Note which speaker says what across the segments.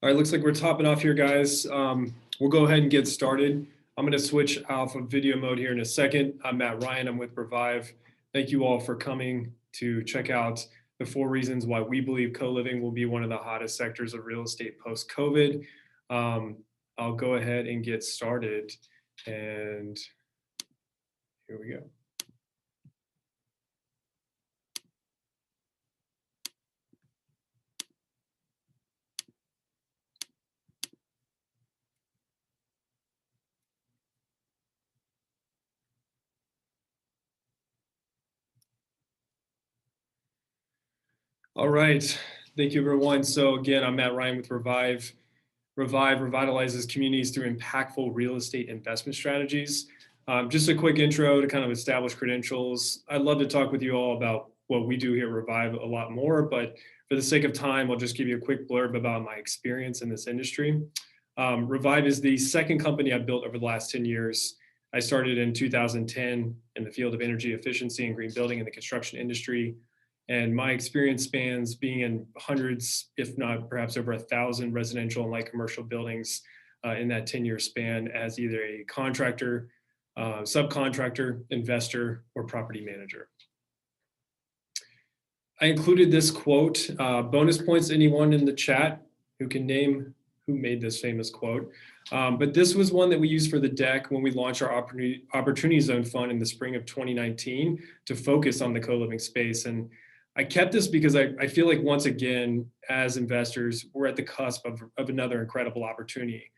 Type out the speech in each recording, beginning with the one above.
Speaker 1: All right, looks like we're topping off here, guys. We'll go ahead and get started. I'm going to switch off of video mode here in a second. I'm Matt Ryan. I'm with re-viv. Thank you all for coming to check out the 4 reasons why we believe co-living will be one of the hottest sectors of real estate post-COVID. I'll go ahead and get started. And here we go. All right, thank you everyone. So again, I'm Matt Ryan with re-viv. re-viv revitalizes communities through impactful real estate investment strategies. Just a quick intro to kind of establish credentials. I'd love to talk with you all about what we do here at re-viv a lot more, but for the sake of time, I'll just give you a quick blurb about my experience in this industry. re-viv is the second company I've built over the last 10 years. I started in 2010 in the field of energy efficiency and green building in the construction industry. And my experience spans being in hundreds, if not perhaps over 1,000 residential and light commercial buildings in that 10-year span as either a contractor, subcontractor, investor, or property manager. I included this quote, bonus points to anyone in the chat who can name who made this famous quote. But this was one that we used for the deck when we launched our Opportunity Zone Fund in the spring of 2019 to focus on the co-living space. And I kept this because I feel like once again, as investors, we're at the cusp of another incredible opportunity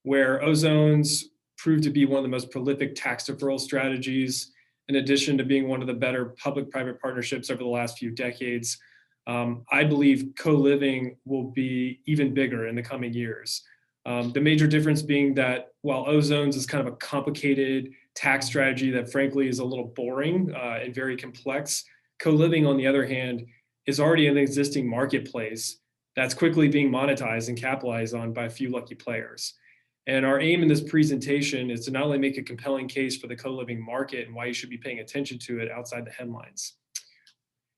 Speaker 1: where Ozones proved to be one of the most prolific tax deferral strategies, in addition to being one of the better public-private partnerships over the last few decades. I believe co-living will be even bigger in the coming years. The major difference being that while Ozones is kind of a complicated tax strategy that frankly is a little boring and very complex, co-living, on the other hand, is already an existing marketplace that's quickly being monetized and capitalized on by a few lucky players. And our aim in this presentation is to not only make a compelling case for the co-living market and why you should be paying attention to it outside the headlines.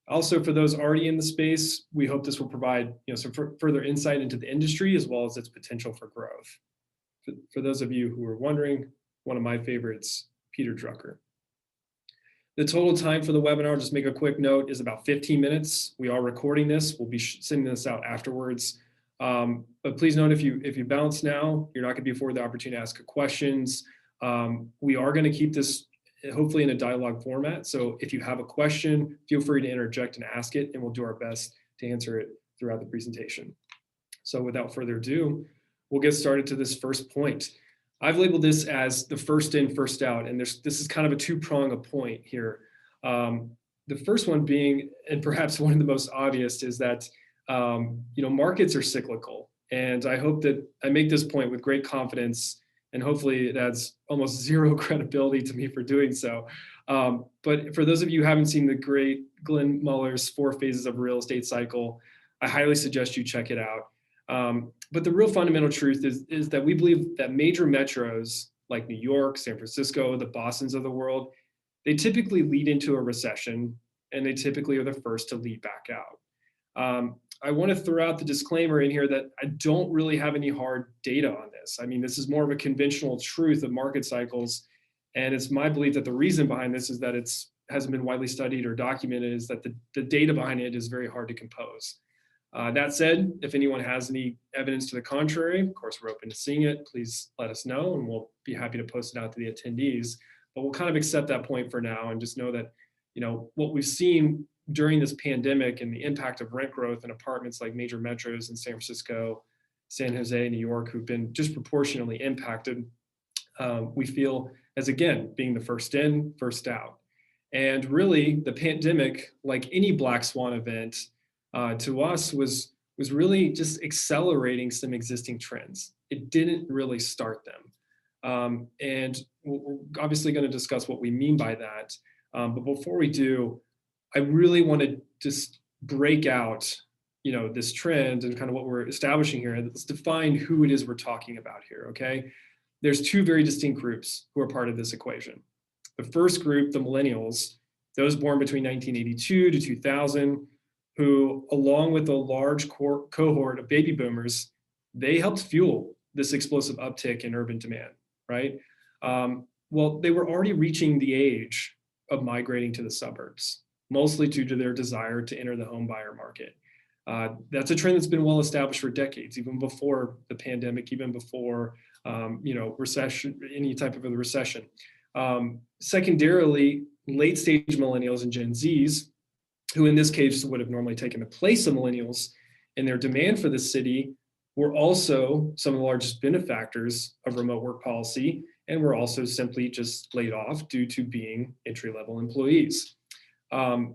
Speaker 1: Also, for those already in the space, we hope this will provide some further insight into the industry as well as its potential for growth. For those of you who are wondering, one of my favorites, Peter Drucker. The total time for the webinar, just make a quick note, is about 15 minutes. We are recording this. We'll be sending this out afterwards. But please note, if you bounce now, you're not going to be afforded the opportunity to ask questions. We are going to keep this hopefully in a dialogue format. So if you have a question, feel free to interject and ask it, and we'll do our best to answer it throughout the presentation. So without further ado, we'll get started to this first point. I've labeled this as the first in, first out, and this is kind of a two-prong point here. The first one being, and perhaps one of the most obvious, is that markets are cyclical, and I hope that I make this point with great confidence, and hopefully that's almost zero credibility to me for doing so. But for those of you who haven't seen the great Glenn Muller's 4 Phases of a Real Estate Cycle, I highly suggest you check it out. But the real fundamental truth is that we believe that major metros like New York, San Francisco, the Bostons of the world, they typically lead into a recession, and they typically are the first to lead back out. I want to throw out the disclaimer in here that I don't really have any hard data on this. I mean, this is more of a conventional truth of market cycles, and it's my belief that the reason behind this is that hasn't been widely studied or documented, is that the data behind it is very hard to compose. That said, if anyone has any evidence to the contrary, of course, we're open to seeing it. Please let us know, and we'll be happy to post it out to the attendees. But we'll kind of accept that point for now and just know that, what we've seen during this pandemic and the impact of rent growth in apartments like major metros in San Francisco, San Jose, New York, who've been disproportionately impacted, we feel as, again, being the first in, first out. And really, the pandemic, like any black swan event, to us was really just accelerating some existing trends. It didn't really start them. And we're obviously going to discuss what we mean by that. But before we do, I really want to just break out, this trend and kind of what we're establishing here. Let's define who it is we're talking about here, okay? There's 2 very distinct groups who are part of this equation. The first group, the millennials, those born between 1982 to 2000, who, along with a large cohort of baby boomers, they helped fuel this explosive uptick in urban demand, right? Well, they were already reaching the age of migrating to the suburbs, mostly due to their desire to enter the home buyer market. That's a trend that's been well established for decades, even before the pandemic, even before recession, any type of a recession. Secondarily, late stage millennials and Gen Zs, who in this case would have normally taken the place of millennials in their demand for the city, were also some of the largest benefactors of remote work policy, and were also simply just laid off due to being entry-level employees. For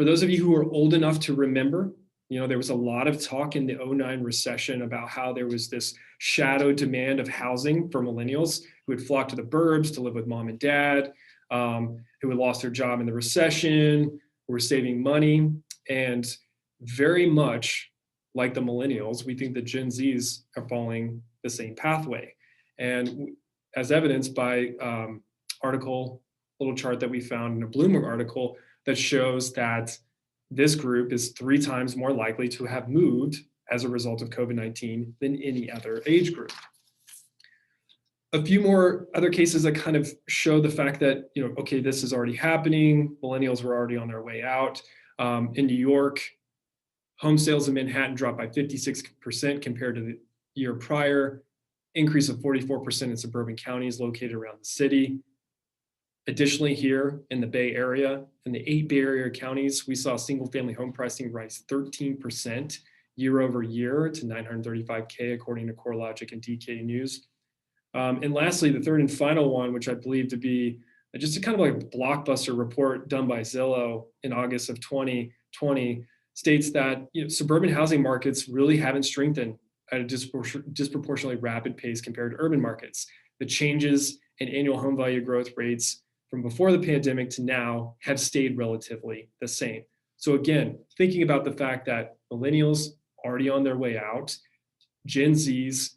Speaker 1: those of you who are old enough to remember, there was a lot of talk in the 2009 recession about how there was this shadow demand of housing for millennials who had flocked to the burbs to live with mom and dad, who had lost their job in the recession, who were saving money. And very much like the millennials, we think the Gen Zs are following the same pathway. And as evidenced by little chart that we found in a Bloomberg article that shows that this group is 3 times more likely to have moved as a result of COVID-19 than any other age group. A few more other cases that kind of show the fact that, okay, this is already happening. Millennials were already on their way out. In New York, home sales in Manhattan dropped by 56% compared to the year prior, increase of 44% in suburban counties located around the city. Additionally, here in the Bay Area, in the 8 Bay Area counties, we saw single-family home pricing rise 13% year over year to $935K, according to CoreLogic and DK News. And lastly, the third and final one, which I believe to be just a kind of like a blockbuster report done by Zillow in August of 2020, states that suburban housing markets really haven't strengthened at a disproportionately rapid pace compared to urban markets. The changes in annual home value growth rates from before the pandemic to now have stayed relatively the same. So again, thinking about the fact that millennials already on their way out, Gen Zs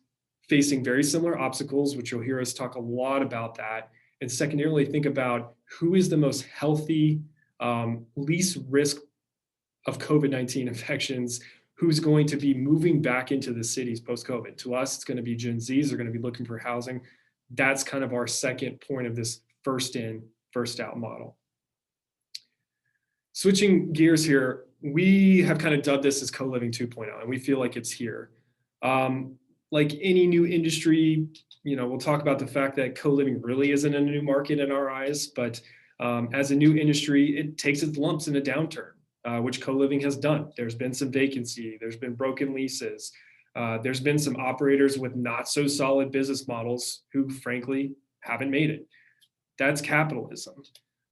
Speaker 1: facing very similar obstacles, which you'll hear us talk a lot about that. And secondarily, think about who is the most healthy, least risk of COVID-19 infections, who's going to be moving back into the cities post-COVID. To us, it's going to be Gen Zs. They're going to be looking for housing. That's kind of our second point of this first in, first out model. Switching gears here, we have kind of dubbed this as co-living 2.0, and we feel like it's here. Like any new industry, we'll talk about the fact that co-living really isn't a new market in our eyes, but as a new industry, it takes its lumps in a downturn, which co-living has done. There's been some vacancy, there's been broken leases, there's been some operators with not so solid business models who frankly haven't made it. That's capitalism.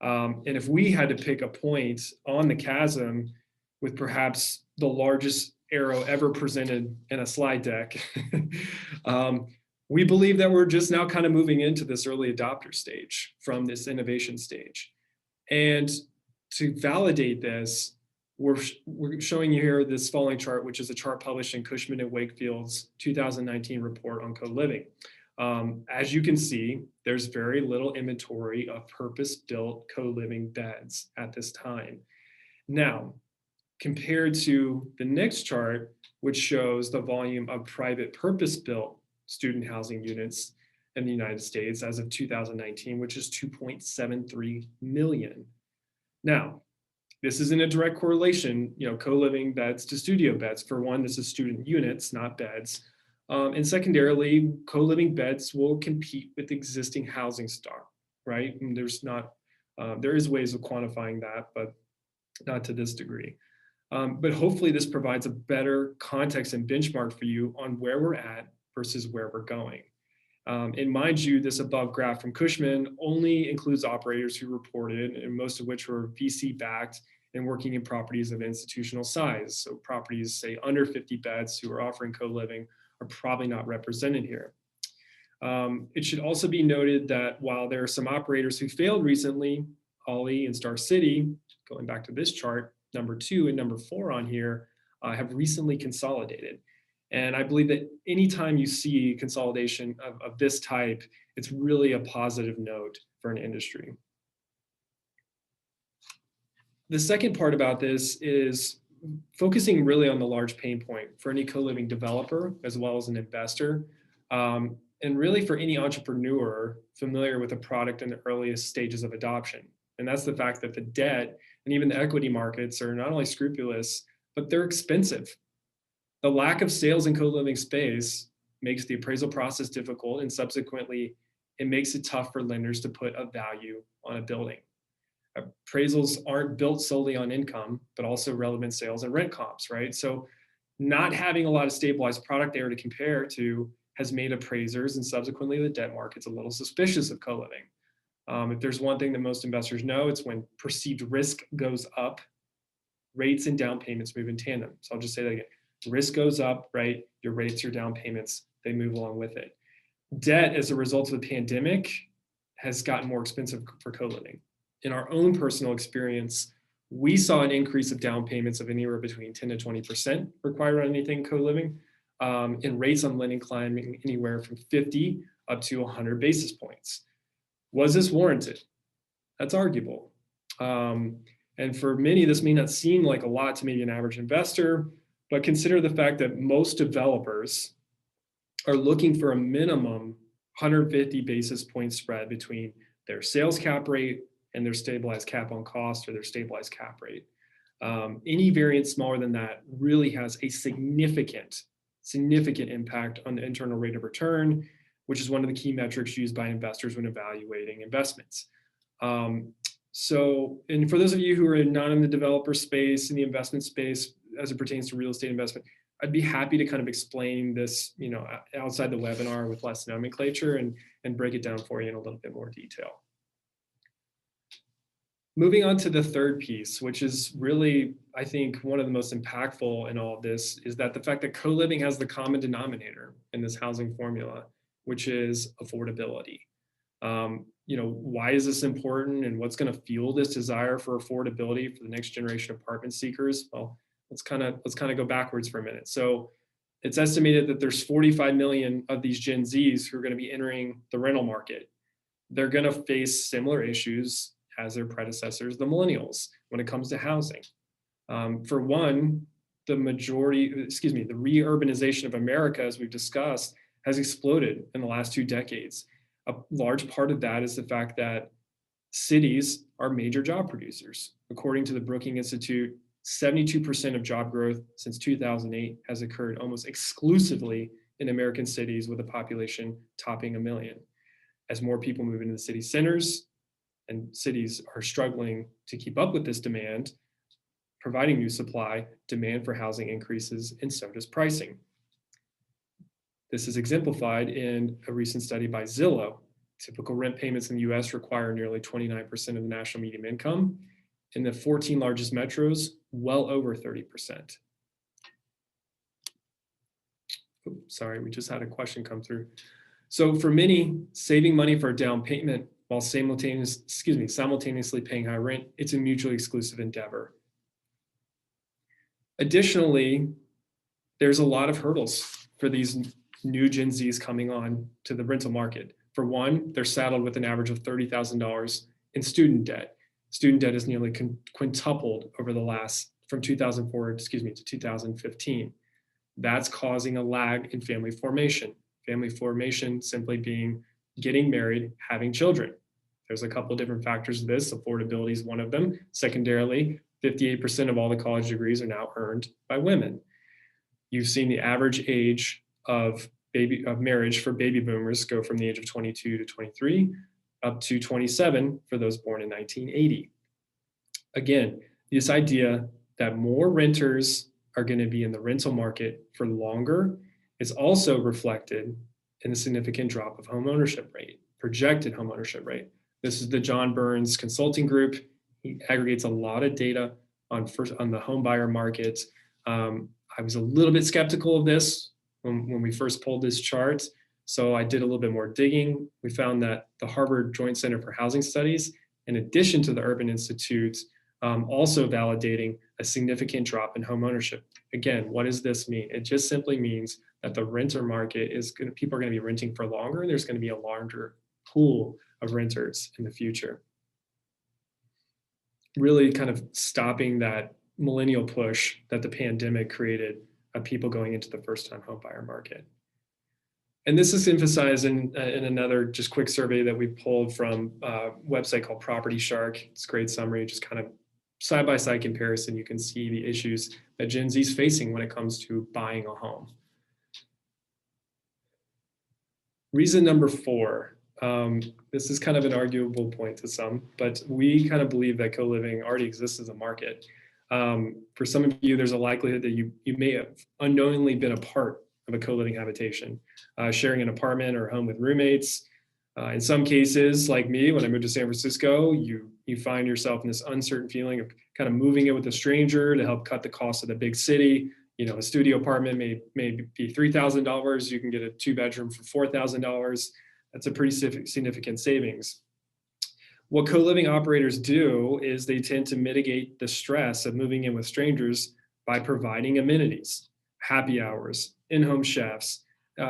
Speaker 1: And if we had to pick a point on the chasm with perhaps the largest arrow ever presented in a slide deck, we believe that we're just now kind of moving into this early adopter stage from this innovation stage. And to validate this, we're showing you here this following chart, which is a chart published in Cushman and Wakefield's 2019 report on co-living. As you can see, there's very little inventory of purpose-built co-living beds at this time. Now, compared to the next chart, which shows the volume of private purpose-built student housing units in the United States as of 2019, which is 2.73 million. Now, this is in a direct correlation, co-living beds to studio beds. For one, this is student units, not beds. And secondarily, co-living beds will compete with existing housing stock, right? And there is ways of quantifying that, but not to this degree. But hopefully this provides a better context and benchmark for you on where we're at versus where we're going. And mind you, this above graph from Cushman only includes operators who reported, and most of which were VC-backed and working in properties of institutional size. So properties, say, under 50 beds who are offering co-living are probably not represented here. It should also be noted that while there are some operators who failed recently, Ollie and Star City, going back to this chart, number 2 and number 4 on here, have recently consolidated. And I believe that anytime you see consolidation of this type, it's really a positive note for an industry. The second part about this is focusing really on the large pain point for any co-living developer as well as an investor, and really for any entrepreneur familiar with a product in the earliest stages of adoption. And that's the fact that the debt and even the equity markets are not only scrupulous, but they're expensive. The lack of sales in co-living space makes the appraisal process difficult, and subsequently, it makes it tough for lenders to put a value on a building. Appraisals aren't built solely on income, but also relevant sales and rent comps, right? So not having a lot of stabilized product there to compare to has made appraisers and subsequently the debt markets a little suspicious of co-living. If there's one thing that most investors know, it's when perceived risk goes up, rates and down payments move in tandem. So I'll just say that again. Risk goes up, right? Your rates, your down payments, they move along with it. Debt, as a result of the pandemic, has gotten more expensive for co-living. In our own personal experience, we saw an increase of down payments of anywhere between 10 to 20% required on anything co-living, and rates on lending climbing anywhere from 50 up to 100 basis points. Was this warranted? That's arguable. And for many, this may not seem like a lot to maybe an average investor, but consider the fact that most developers are looking for a minimum 150 basis point spread between their sales cap rate and their stabilized cap on cost or their stabilized cap rate. Any variance smaller than that really has a significant impact on the internal rate of return, which is one of the key metrics used by investors when evaluating investments. So, and for those of you who are not in the developer space, in the investment space, as it pertains to real estate investment, I'd be happy to kind of explain this, outside the webinar with less nomenclature and break it down for you in a little bit more detail. Moving on to the third piece, which is really, I think, one of the most impactful in all of this, is that the fact that co-living has the common denominator in this housing formula, which is affordability. Why is this important, and what's going to fuel this desire for affordability for the next generation of apartment seekers? Well, let's kind of go backwards for a minute. So it's estimated that there's 45 million of these Gen Zs who are going to be entering the rental market. They're going to face similar issues as their predecessors, the millennials, when it comes to housing. For one, the re-urbanization of America, as we've discussed, has exploded in the last 2 decades. A large part of that is the fact that cities are major job producers. According to the Brookings Institute, 72% of job growth since 2008 has occurred almost exclusively in American cities with a population topping 1 million. As more people move into the city centers and cities are struggling to keep up with this demand, providing new supply, demand for housing increases, and so does pricing. This is exemplified in a recent study by Zillow. Typical rent payments in the US require nearly 29% of the national median income. In the 14 largest metros, well over 30%. Oops, sorry, we just had a question come through. So for many, saving money for a down payment while simultaneously paying high rent, it's a mutually exclusive endeavor. Additionally, there's a lot of hurdles for these new Gen Zs coming on to the rental market. For one, they're saddled with an average of $30,000 in student debt. Student debt is nearly quintupled over from 2004 to 2015. That's causing a lag in family formation. Family formation simply being getting married, having children. There's a couple of different factors to this. Affordability is one of them. Secondarily, 58% of all the college degrees are now earned by women. You've seen the average age of marriage for baby boomers go from the age of 22 to 23 up to 27 for those born in 1980. Again, this idea that more renters are going to be in the rental market for longer is also reflected in the significant drop of homeownership rate, projected homeownership rate. This is the John Burns Consulting Group. He aggregates a lot of data on the home buyer market. I was a little bit skeptical of this when we first pulled this chart. So I did a little bit more digging. We found that the Harvard Joint Center for Housing Studies, in addition to the Urban Institute, also validating a significant drop in homeownership. Again, what does this mean? It just simply means that the renter market people are going to be renting for longer, and there's going to be a larger pool of renters in the future. Really kind of stopping that millennial push that the pandemic created of people going into the first-time home buyer market. And this is emphasized in another just quick survey that we pulled from a website called Property Shark. It's a great summary, just kind of side-by-side comparison. You can see the issues that Gen Z is facing when it comes to buying a home. Reason number 4, this is kind of an arguable point to some, but we kind of believe that co-living already exists as a market. For some of you, there's a likelihood that you may have unknowingly been a part of a co-living habitation, sharing an apartment or home with roommates. In some cases, like me, when I moved to San Francisco, you find yourself in this uncertain feeling of kind of moving in with a stranger to help cut the cost of the big city. You know, a studio apartment may be $3,000. You can get a 2-bedroom for $4,000. That's a pretty significant savings. What co-living operators do is they tend to mitigate the stress of moving in with strangers by providing amenities, happy hours, in-home chefs,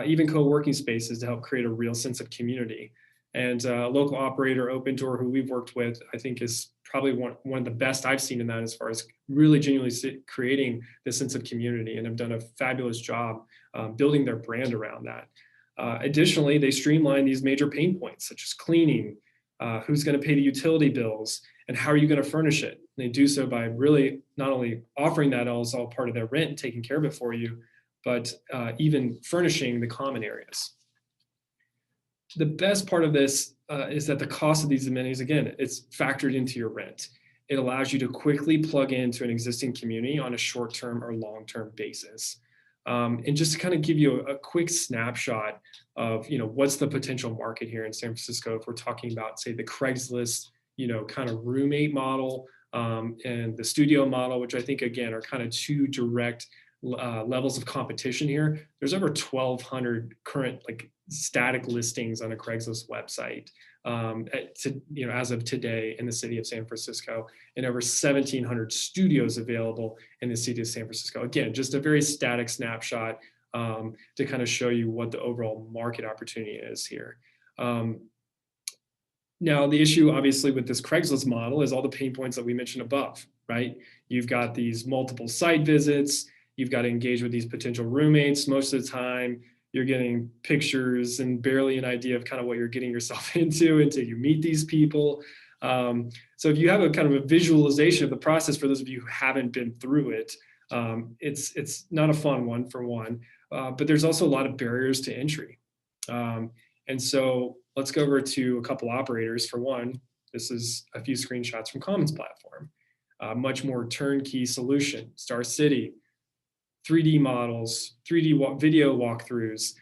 Speaker 1: even co-working spaces to help create a real sense of community. And a local operator, Open Door, who we've worked with, I think is probably one of the best I've seen in that, as far as really genuinely creating this sense of community, and have done a fabulous job building their brand around that. Additionally, they streamline these major pain points, such as cleaning, who's going to pay the utility bills, and how are you going to furnish it? And they do so by really not only offering that as all part of their rent and taking care of it for you, but even furnishing the common areas. The best part of this is that the cost of these amenities, again, it's factored into your rent. It allows you to quickly plug into an existing community on a short-term or long-term basis. And just to kind of give you a quick snapshot of, what's the potential market here in San Francisco, if we're talking about, say, the Craigslist, kind of roommate model, and the studio model, which I think, again, are kind of two direct levels of competition here. There's over 1,200 current static listings on a Craigslist website as of today in the city of San Francisco, and over 1,700 studios available in the city of San Francisco. Again, just a very static snapshot to kind of show you what the overall market opportunity is here. Now, the issue obviously with this Craigslist model is all the pain points that we mentioned above, right? You've got these multiple site visits. You've got to engage with these potential roommates. Most of the time, you're getting pictures and barely an idea of kind of what you're getting yourself into until you meet these people. So if you have a kind of a visualization of the process, for those of you who haven't been through it, it's not a fun one, for one, but there's also a lot of barriers to entry. And so let's go over to a couple operators. For one, this is a few screenshots from Common's platform. Much more turnkey solution, Star City, 3D models, 3D video walkthroughs,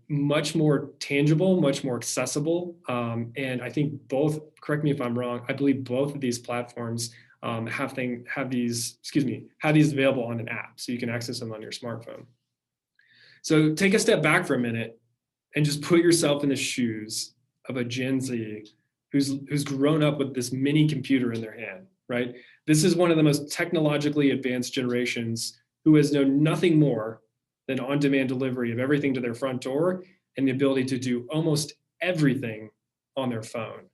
Speaker 1: much more tangible, much more accessible. And I think both, correct me if I'm wrong, I believe both of these platforms have these available on an app, so you can access them on your smartphone. So take a step back for a minute and just put yourself in the shoes of a Gen Z who's grown up with this mini computer in their hand, right? This is one of the most technologically advanced generations who has known nothing more than on-demand delivery of everything to their front door and the ability to do almost everything on their phone.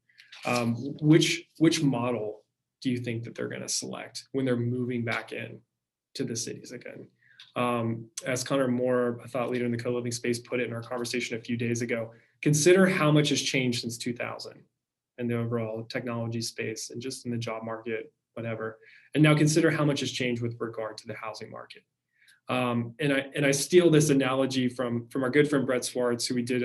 Speaker 1: Which model do you think that they're going to select when they're moving back in to the cities again? As Connor Moore, a thought leader in the co-living space, put it in our conversation a few days ago, consider how much has changed since 2000 in the overall technology space and just in the job market, whatever. And now consider how much has changed with regard to the housing market. And I steal this analogy from our good friend Brett Swartz, who we did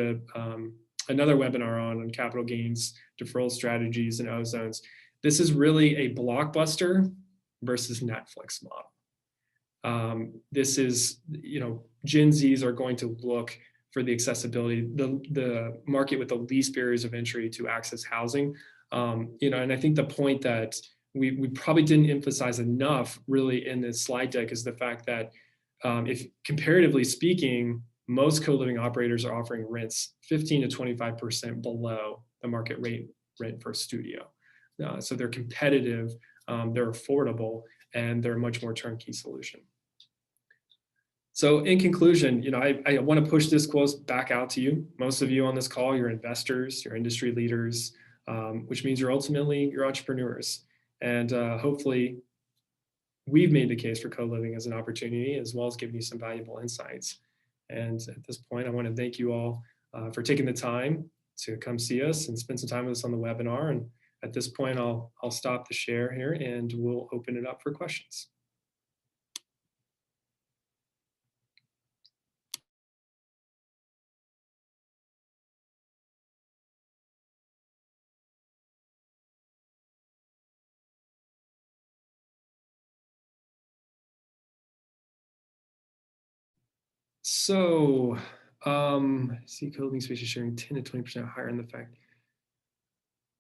Speaker 1: another webinar on capital gains, deferral strategies, and ozones. This is really a Blockbuster versus Netflix model. This is, Gen Zs are going to look for the accessibility, the market with the least barriers of entry to access housing. And I think the point that we probably didn't emphasize enough really in this slide deck is the fact that if comparatively speaking, most co-living operators are offering rents 15 to 25% below the market rent for a studio. So they're competitive, they're affordable, and they're a much more turnkey solution. So in conclusion, I want to push this quote back out to you. Most of you on this call, you're investors, you're industry leaders, which means you're ultimately entrepreneurs. And hopefully we've made the case for co-living as an opportunity, as well as giving you some valuable insights. And at this point, I want to thank you all for taking the time to come see us and spend some time with us on the webinar. And at this point, I'll stop the share here and we'll open it up for questions. So, see co-living spaces sharing 10 to 20% higher in the fact.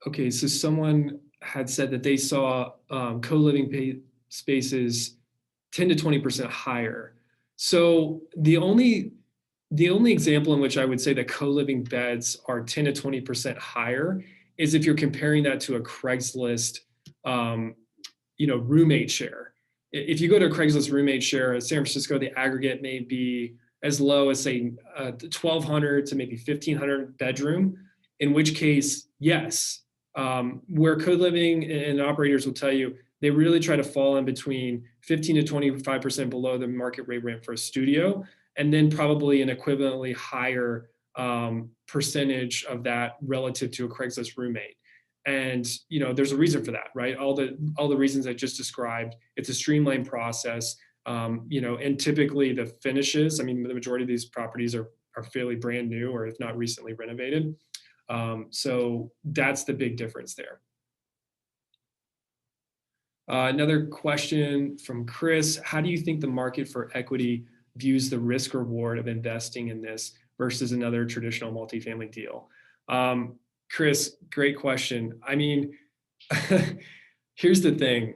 Speaker 1: Okay, so someone had said that they saw co-living spaces 10 to 20% higher. So the only example in which I would say that co-living beds are 10 to 20% higher is if you're comparing that to a Craigslist, roommate share. If you go to a Craigslist roommate share in San Francisco, the aggregate may be as low as say 1,200 to maybe 1,500 bedroom, in which case, yes, where co-living and operators will tell you, they really try to fall in between 15 to 25% below the market rate rent for a studio, and then probably an equivalently higher percentage of that relative to a Craigslist roommate. And there's a reason for that, right? All the reasons I just described. It's a streamlined process, and typically the finishes. I mean, the majority of these properties are fairly brand new, or if not recently renovated. So that's the big difference there. Another question from Chris: how do you think the market for equity views the risk reward of investing in this versus another traditional multifamily deal? Chris, great question. I mean, here's the thing.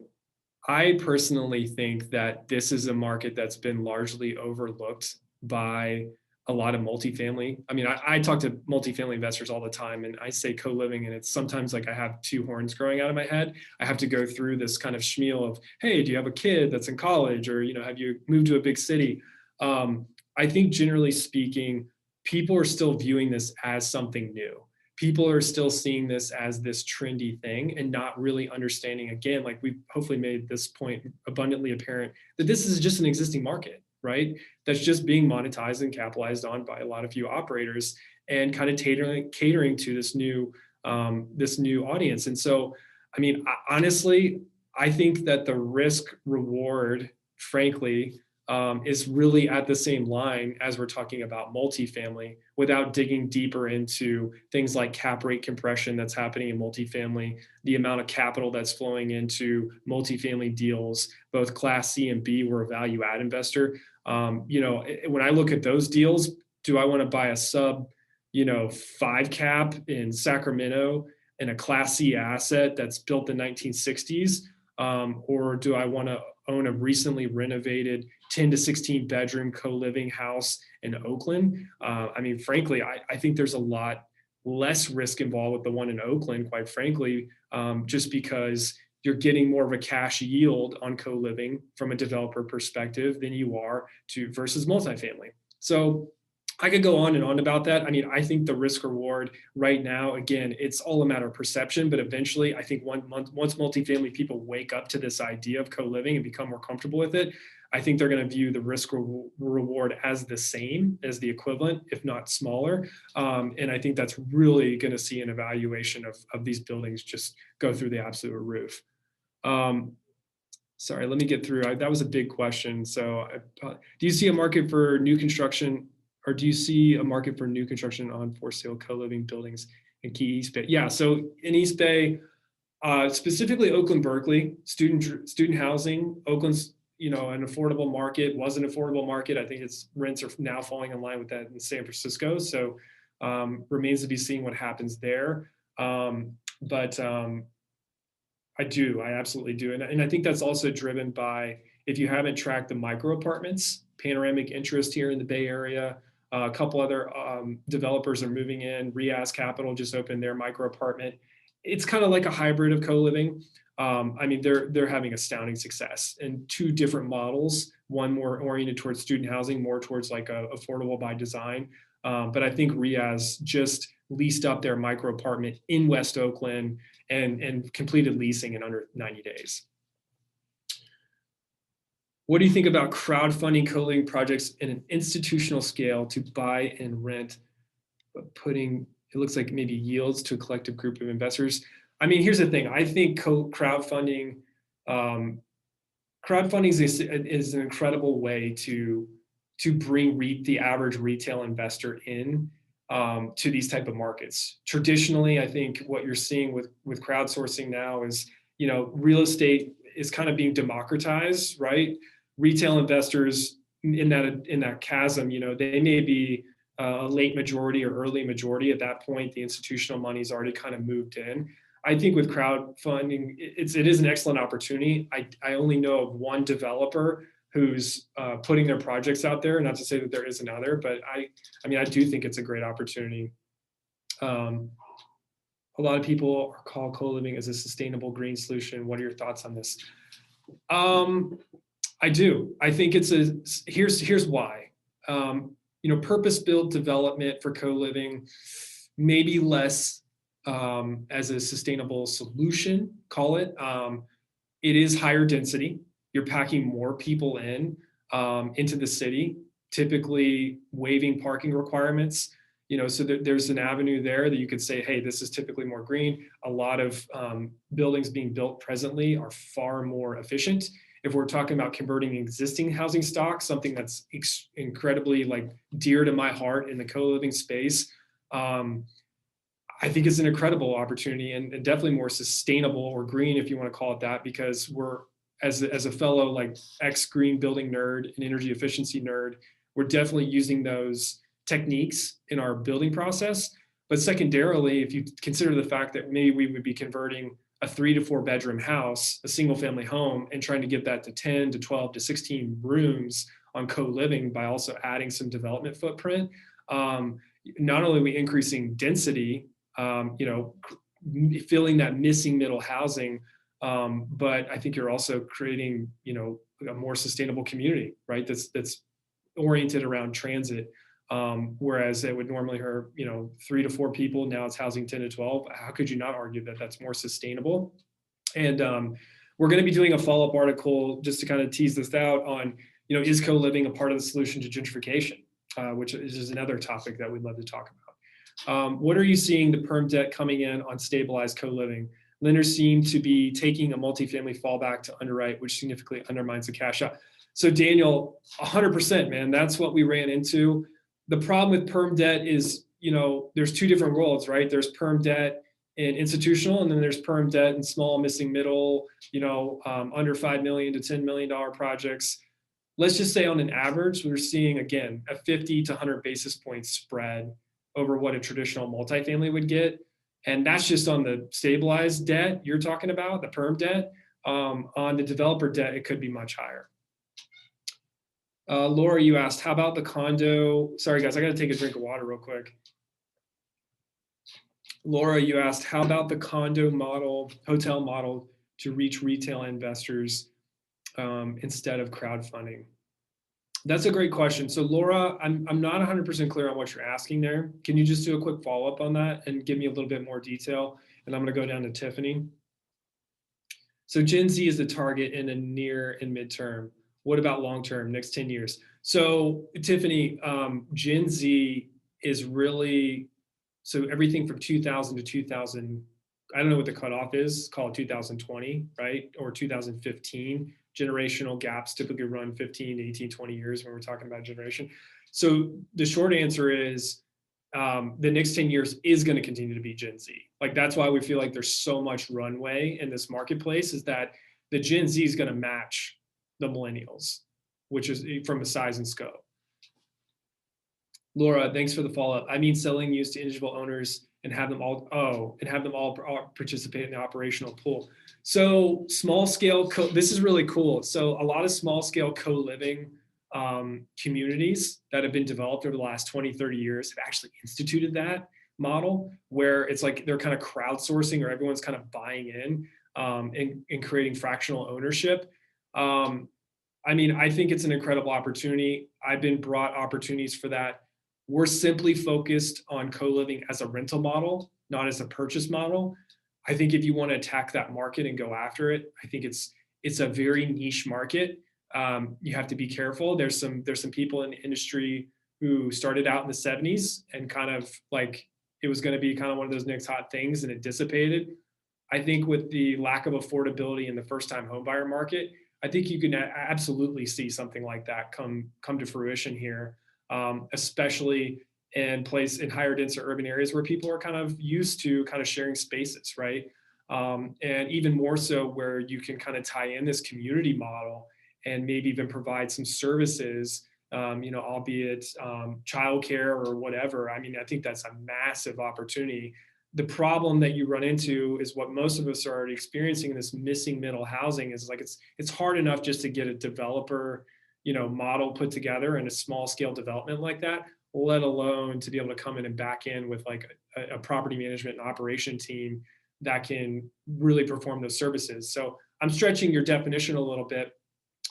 Speaker 1: I personally think that this is a market that's been largely overlooked by a lot of multifamily. I mean, I talk to multifamily investors all the time, and I say co-living, and it's sometimes like I have two horns growing out of my head. I have to go through this kind of spiel of, hey, do you have a kid that's in college, or have you moved to a big city? I think generally speaking, people are still viewing this as something new. People are still seeing this as this trendy thing and not really understanding, again, like we've hopefully made this point abundantly apparent, that this is just an existing market, right? That's just being monetized and capitalized on by a lot of few operators, and kind of catering to this new audience. And so, I mean, honestly, I think that the risk reward, frankly, is really at the same line as we're talking about multifamily, without digging deeper into things like cap rate compression that's happening in multifamily, the amount of capital that's flowing into multifamily deals, both Class C and B. We're a value add investor. When I look at those deals, do I want to buy a sub 5 cap in Sacramento in a Class C asset that's built in the 1960s? Or do I want to own a recently renovated 10 to 16 bedroom co-living house in Oakland? I mean, frankly, I think there's a lot less risk involved with the one in Oakland, quite frankly, just because you're getting more of a cash yield on co-living from a developer perspective than you are versus multifamily. So I could go on and on about that. I mean, I think the risk reward right now, again, it's all a matter of perception, but eventually I think once multifamily people wake up to this idea of co-living and become more comfortable with it, I think they're going to view the risk reward as the same, as the equivalent, if not smaller. And I think that's really going to see an evaluation of these buildings just go through the absolute roof. Sorry, let me get through. That was a big question. So do you see a market for new construction, or do you see a market for new construction on for sale co-living buildings in Key East Bay? Yeah, so in East Bay, specifically Oakland, Berkeley, student housing, Oakland's an affordable market, was an affordable market. I think its rents are now falling in line with that in San Francisco. So remains to be seen what happens there. But I absolutely do. And I think that's also driven by, if you haven't tracked the micro apartments, panoramic interest here in the Bay Area, a couple other developers are moving in. Riaz Capital just opened their micro apartment. It's kind of like a hybrid of co-living. I mean, they're having astounding success in two different models, one more oriented towards student housing, more towards like a affordable by design. But I think Riaz just leased up their micro apartment in West Oakland and completed leasing in under 90 days. What do you think about crowdfunding co-living projects in an institutional scale to buy and rent, but putting, it looks like maybe yields to a collective group of investors? I mean, here's the thing. I think crowdfunding is an incredible way to bring the average retail investor in to these type of markets. Traditionally, I think what you're seeing with crowdsourcing now is, real estate is kind of being democratized, right? Retail investors in that chasm, they may be a late majority or early majority. At that point, the institutional money's already kind of moved in. I think with crowdfunding, it is an excellent opportunity. I only know of one developer who's putting their projects out there. Not to say that there isn't other, but I do think it's a great opportunity. A lot of people call co-living as a sustainable green solution. What are your thoughts on this? I do. I think here's why. Purpose-built development for co-living, maybe less as a sustainable solution, call it. It is higher density. You're packing more people into the city, typically waiving parking requirements. So there's an avenue there that you could say, hey, this is typically more green. A lot of buildings being built presently are far more efficient. If we're talking about converting existing housing stock, something that's incredibly dear to my heart in the co-living space, I think it's an incredible opportunity and definitely more sustainable or green, if you want to call it that, because we're, as a fellow ex-green building nerd and energy efficiency nerd, we're definitely using those techniques in our building process. But secondarily, if you consider the fact that maybe we would be converting a 3 to 4 bedroom house, a single family home, and trying to get that to 10 to 12 to 16 rooms on co-living by also adding some development footprint, not only are we increasing density, filling that missing middle housing, but I think you're also creating, a more sustainable community, right? That's oriented around transit. Whereas it would normally hurt, 3 to 4 people. Now it's housing 10 to 12. How could you not argue that that's more sustainable? And we're going to be doing a follow-up article just to kind of tease this out on, is co-living a part of the solution to gentrification, which is another topic that we'd love to talk about. What are you seeing the perm debt coming in on stabilized co-living? Lenders seem to be taking a multifamily fallback to underwrite, which significantly undermines the cash out. So Daniel, 100%, man, that's what we ran into. The problem with perm debt is, there's two different worlds, right? There's perm debt in institutional, and then there's perm debt in small, missing middle, under $5 million to $10 million projects. Let's just say on an average, we're seeing, again, a 50 to 100 basis point spread over what a traditional multifamily would get. And that's just on the stabilized debt you're talking about, the perm debt. On the developer debt, it could be much higher. Laura, you asked, how about the condo? Sorry, guys, I got to take a drink of water real quick. Laura, you asked, how about the condo model, hotel model to reach retail investors instead of crowdfunding? That's a great question. So Laura, I'm not 100% clear on what you're asking there. Can you just do a quick follow-up on that and give me a little bit more detail? And I'm going to go down to Tiffany. So Gen Z is the target in a near and midterm. What about long-term, next 10 years? So Tiffany, Gen Z is really, so everything from 2000 to 2000, I don't know what the cutoff is, call it 2020, right? Or 2015. Generational gaps typically run 15, 18, 20 years when we're talking about generation. So the short answer is the next 10 years is going to continue to be Gen Z. That's why we feel like there's so much runway in this marketplace, is that the Gen Z is going to match the millennials, which is from a size and scope. Laura, thanks for the follow-up. I mean, selling used to individual owners and have them all participate in the operational pool. So small scale, this is really cool. So a lot of small scale co-living communities that have been developed over the last 20, 30 years have actually instituted that model, where it's like they're kind of crowdsourcing, or everyone's kind of buying in and creating fractional ownership. I think it's an incredible opportunity. I've been brought opportunities for that. We're simply focused on co-living as a rental model, not as a purchase model. I think if you want to attack that market and go after it, I think it's a very niche market. You have to be careful. There's some people in the industry who started out in the 70s and kind of like it was going to be kind of one of those next hot things and it dissipated. I think with the lack of affordability in the first-time homebuyer market, I think you can absolutely see something like that come to fruition here, especially in higher denser urban areas where people are kind of used to kind of sharing spaces, right? And even more so where you can kind of tie in this community model and maybe even provide some services, albeit childcare or whatever. I mean, I think that's a massive opportunity. The problem that you run into is what most of us are already experiencing in this missing middle housing is like it's hard enough just to get a developer, model put together in a small scale development like that, let alone to be able to come in and back in with like a property management and operation team that can really perform those services. So I'm stretching your definition a little bit,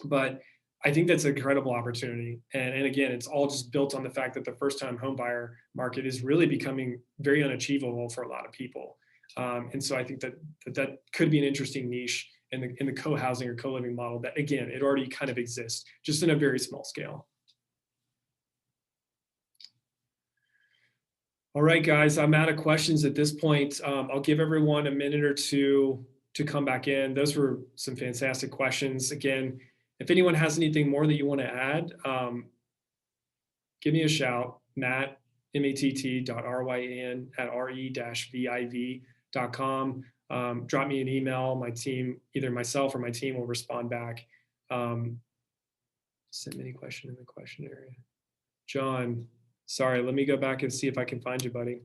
Speaker 1: but I think that's an incredible opportunity. And again, it's all just built on the fact that the first-time home buyer market is really becoming very unachievable for a lot of people. And so I think that could be an interesting niche in the co-housing or co-living model that, again, it already kind of exists, just in a very small scale. All right, guys, I'm out of questions at this point. I'll give everyone a minute or two to come back in. Those were some fantastic questions. Again, if anyone has anything more that you want to add, give me a shout, Matt, matt.ryan@re-viv.com. Drop me an email. My team, either myself or my team will respond back. Send me any question in the question area. John, sorry, let me go back and see if I can find you, buddy.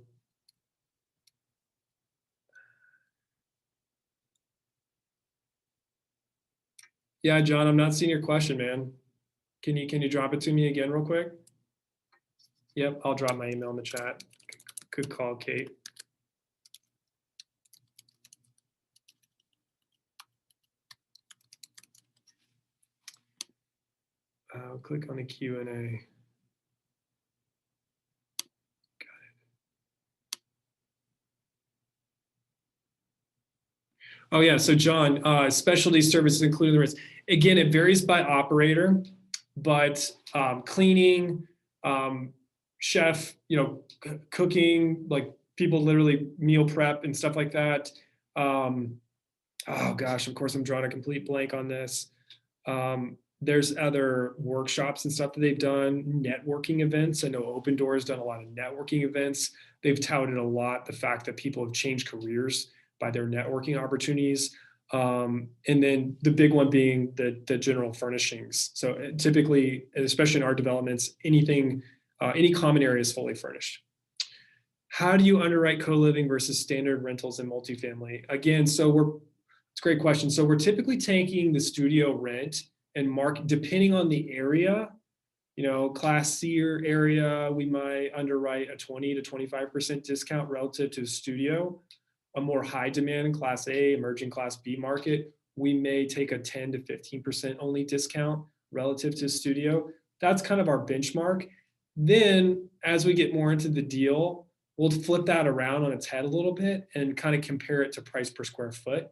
Speaker 1: Yeah, John, I'm not seeing your question, man. Can you drop it to me again real quick? Yep, I'll drop my email in the chat. Good call, Kate. I'll click on the Q&A. Got it. Oh yeah, so John, specialty services including the rest. Again, it varies by operator, but cleaning, chef, cooking, like people literally meal prep and stuff like that. Oh gosh, of course I'm drawing a complete blank on this. There's other workshops and stuff that they've done, networking events. I know Open Door has done a lot of networking events. They've touted a lot the fact that people have changed careers by their networking opportunities. And then the big one being the general furnishings. So typically, especially in our developments, anything, any common area is fully furnished. How do you underwrite co-living versus standard rentals in multifamily? Again, it's a great question. So we're typically taking the studio rent and depending on the area, Class C area, we might underwrite a 20 to 25% discount relative to the studio. A more high demand Class A, emerging Class B market, we may take a 10 to 15% only discount relative to studio. That's kind of our benchmark. Then as we get more into the deal, we'll flip that around on its head a little bit and kind of compare it to price per square foot.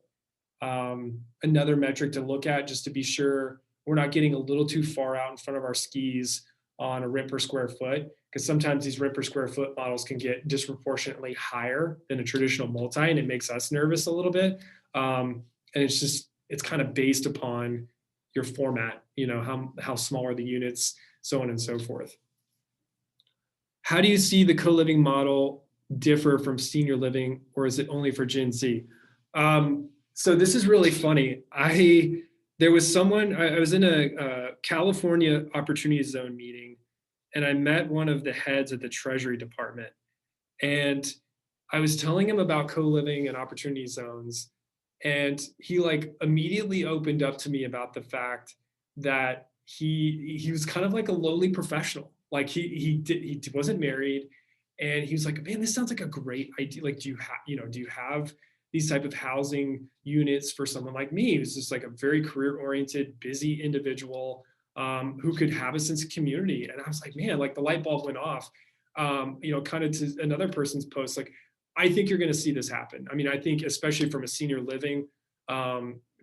Speaker 1: Another metric to look at just to be sure we're not getting a little too far out in front of our skis on a rent per square foot, because sometimes these rent per square foot models can get disproportionately higher than a traditional multi, and it makes us nervous a little bit. And it's kind of based upon your format, how small are the units, so on and so forth. How do you see the co-living model differ from senior living, or is it only for Gen Z? So this is really funny. There was someone, I was in a California Opportunity Zone meeting, and I met one of the heads of the Treasury Department. And I was telling him about co-living and opportunity zones. And he like immediately opened up to me about the fact that he was kind of like a lowly professional. Like he wasn't married. And he was like, man, this sounds like a great idea. Like, do you have these type of housing units for someone like me, who's just like a very career-oriented, busy individual who could have a sense of community? And I was like, man, like the light bulb went off, kind of to another person's post. Like, I think you're going to see this happen. I mean, I think especially from a senior living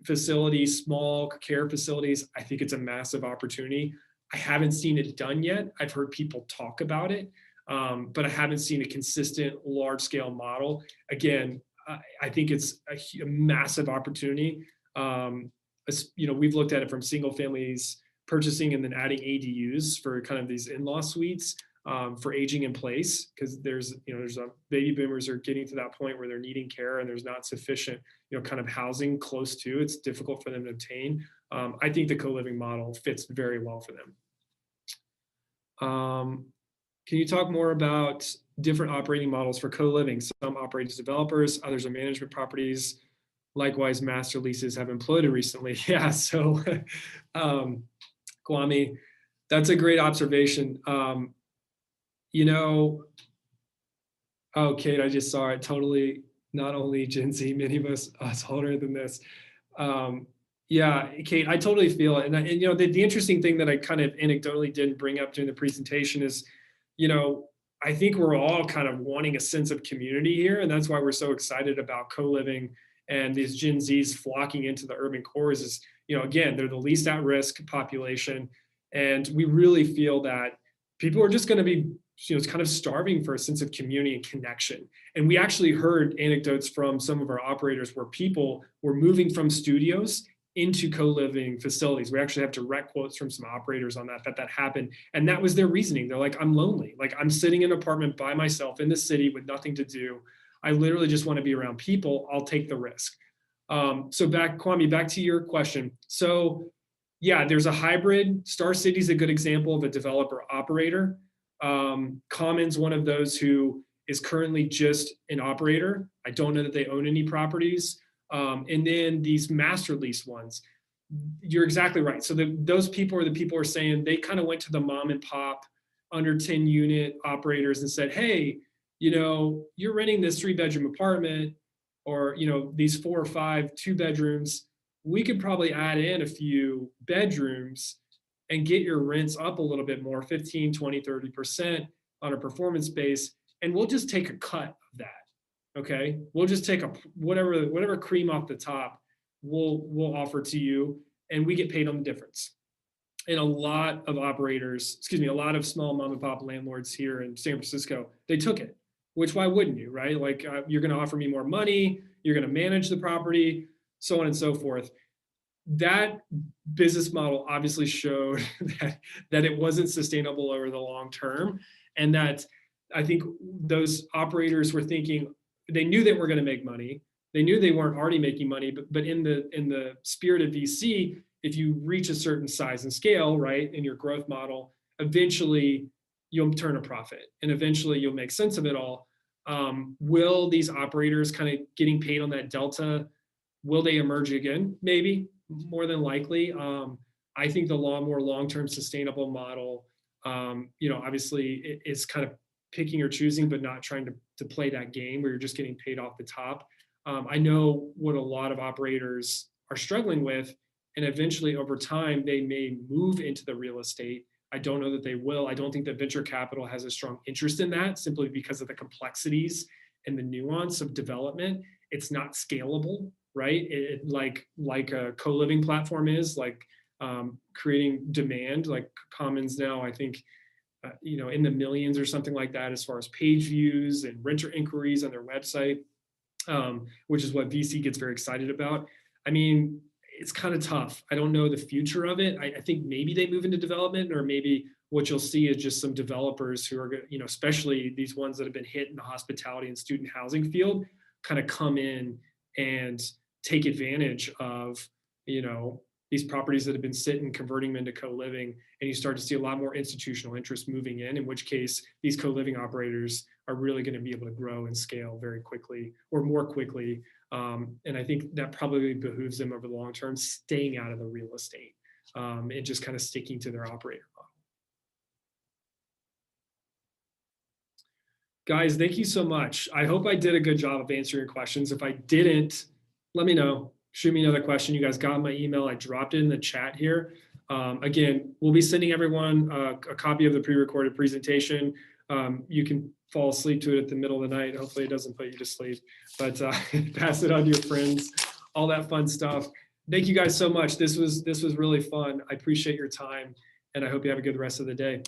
Speaker 1: facilities, small care facilities, I think it's a massive opportunity. I haven't seen it done yet. I've heard people talk about it, but I haven't seen a consistent large scale model. Again, I think it's a massive opportunity. We've looked at it from single families purchasing and then adding ADUs for kind of these in-law suites for aging in place, because there's a baby boomers are getting to that point where they're needing care and there's not sufficient kind of housing close to. It's difficult for them to obtain. I think the co-living model fits very well for them. Can you talk more about different operating models for co-living? Some operate as developers, others are management properties. Likewise, master leases have imploded recently. Yeah, so Kwame, that's a great observation. Oh, Kate, I just saw it. Totally, not only Gen Z, many of us older than this. Yeah, Kate, I totally feel it. And the interesting thing that I kind of anecdotally didn't bring up during the presentation is, I think we're all kind of wanting a sense of community here. And that's why we're so excited about co-living and these Gen Zs flocking into the urban cores is, again, they're the least at risk population. And we really feel that people are just going to be, kind of starving for a sense of community and connection. And we actually heard anecdotes from some of our operators where people were moving from studios into co-living facilities. We actually have direct quotes from some operators on that happened. And that was their reasoning. They're like, I'm lonely. Like, I'm sitting in an apartment by myself in the city with nothing to do. I literally just want to be around people. I'll take the risk. So Kwame, back to your question. So yeah, there's a hybrid. Star City's a good example of a developer operator. Common's one of those who is currently just an operator. I don't know that they own any properties. And then these master lease ones, you're exactly right. So those people are the people who are saying they kind of went to the mom and pop under 10 unit operators and said, hey, you're renting this 3-bedroom apartment or, these 4 or 5 2-bedrooms. We could probably add in a few bedrooms and get your rents up a little bit more, 15, 20, 30% on a performance base. And we'll just take a cut of that. Okay, we'll just take whatever cream off the top we'll offer to you, and we get paid on the difference. And a lot of a lot of small mom and pop landlords here in San Francisco, they took it. Which, why wouldn't you, right? Like, you're going to offer me more money, you're going to manage the property, so on and so forth. That business model obviously showed that it wasn't sustainable over the long term, and that I think those operators were thinking, they knew they were going to make money. They knew they weren't already making money, but in the spirit of VC, if you reach a certain size and scale, right, in your growth model, eventually you'll turn a profit and eventually you'll make sense of it all. Will these operators kind of getting paid on that delta, will they emerge again? Maybe, more than likely. I think the more long-term sustainable model, obviously is kind of picking or choosing, but not trying to play that game where you're just getting paid off the top. I know what a lot of operators are struggling with, and eventually over time, they may move into the real estate. I don't know that they will. I don't think that venture capital has a strong interest in that, simply because of the complexities and the nuance of development. It's not scalable, right? Like a co-living platform is, like creating demand, like Commons now, I think, in the millions or something like that, as far as page views and renter inquiries on their website, which is what VC gets very excited about. I mean, it's kind of tough. I don't know the future of it. I think maybe they move into development, or maybe what you'll see is just some developers who are, especially these ones that have been hit in the hospitality and student housing field, kind of come in and take advantage of, these properties that have been sitting, converting them into co-living, and you start to see a lot more institutional interest moving in which case these co-living operators are really going to be able to grow and scale very quickly, or more quickly. And I think that probably behooves them over the long term, staying out of the real estate and just kind of sticking to their operator model. Guys, thank you so much. I hope I did a good job of answering your questions. If I didn't, let me know. Shoot me another question. You guys got my email. I dropped it in the chat here. Again, we'll be sending everyone a copy of the pre-recorded presentation. You can fall asleep to it at the middle of the night. Hopefully it doesn't put you to sleep, but pass it on to your friends, all that fun stuff. Thank you guys so much. This was really fun. I appreciate your time, and I hope you have a good rest of the day.